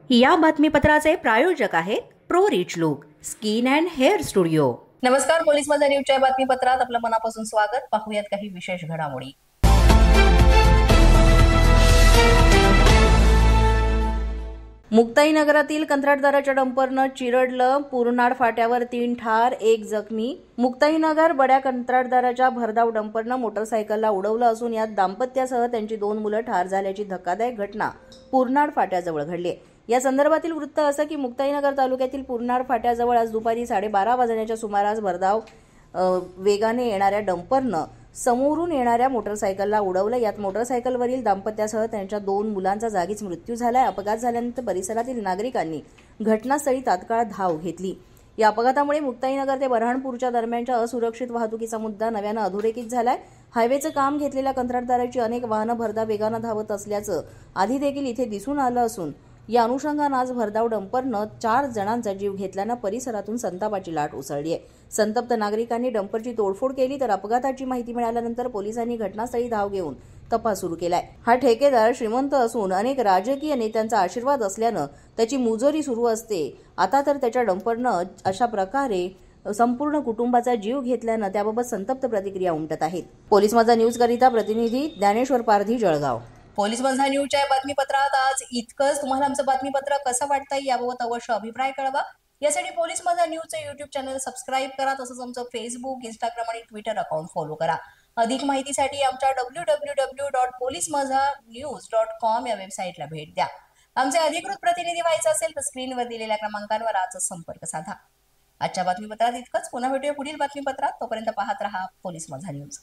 या बातमीपत्राचे प्रायोजक आहेत pro rich look skin and hair studio. नमस्कार, पोलीस माझा न्यूजच्या बातमीपत्रात आपलं मनापासून स्वागत। पाहूयात काही विशेष घडामोडी। मुक्ताईनगरातील कंत्राटदाराच्या डंपरनं चिरडलं, पूर्णाड फाट्यावर 3 ठार 1 जखमी। मुक्ताईनगर बड्या कंत्राटदाराच्या भरधाव डंपरनं मोटरसायकलला उडवलं असून यात दाम्पत्यासह त्यांची 2 मुलं ठार झाल्याची धक्कादायक घटना पूर्णाड फाट्याजवळ घडली। या संदर्भातील वृत्त असं की मुक्ताईनगर तालुक्यातील पूर्णाड फाट्याजवळ आज दुपारी 12:30 वाजण्याच्या सुमारास भरधाव वेगाने येणाऱ्या डंपरनं समोरून येणाऱ्या मोटरसायकलला उडवलं। यात मोटरसायकलवरील दाम्पत्यासह त्यांच्या 2 मुलांचा जागीच मृत्यू झालाय। अपघात झाल्यानंतर परिसरातील नागरिकांनी घटनास्थळी तात्काळ धाव घेतली। या अपघातामुळे मुक्ताईनगर ते बऱ्हाणपूरच्या दरम्यानच्या असुरक्षित वाहतुकीचा मुद्दा नव्यानं अधोरेखित झालाय। हायवेचं काम घेतलेल्या कंत्राटदाराची अनेक वाहनं भरधाव वेगानं धावत असल्याचं आधी देखील इथे दिसून आलं असून या अनुषंगानं आज भरधाव डंपरनं 4 जणांचा जीव घेतल्यानं परिसरातून संतापाची लाट उसळली आहे। संतप्त नागरिकांनी डंपरची तोडफोड केली तर अपघाताची माहिती मिळाल्यानंतर पोलिसांनी घटनास्थळी धाव घेऊन तपास सुरू केलाय। हा ठेकेदार श्रीमंत असून अनेक राजकीय नेत्यांचा आशीर्वाद असल्यानं त्याची मुजोरी सुरू असते। आता तर त्याच्या डंपरनं अशा प्रकारे संपूर्ण कुटुंबाचा जीव घेतल्यानं त्याबाबत संतप्त प्रतिक्रिया उमटत आहेत। पोलीस माझा न्यूज करिता प्रतिनिधी ज्ञानेश्वर पारधी, जळगाव। पोलीस माझा न्यूजच्या बातमीपत्रात आज इतकंच। तुम्हाला आमचं बातमीपत्र कसं वाटतंय याबाबत अवश्य अभिप्राय कळवा। यासाठी पोलीस माझा न्यूजचं YouTube चॅनल सबस्क्राईब करा। तसंच आमचं फेसबुक, इंस्टाग्राम आणि ट्विटर अकाउंट फॉलो करा। अधिक माहितीसाठी आमच्या www.policemazanews.com या वेबसाईटला भेट द्या। आमचे अधिकृत प्रतिनिधी व्हायचं असेल तर स्क्रीनवर दिलेल्या क्रमांकांवर आजच संपर्क साधा। आजच्या बातमीपत्रात इतकंच। पुन्हा भेटूया पुढील बातमीपत्रात। तोपर्यंत पाहत रहा पोलीस माझा न्यूज।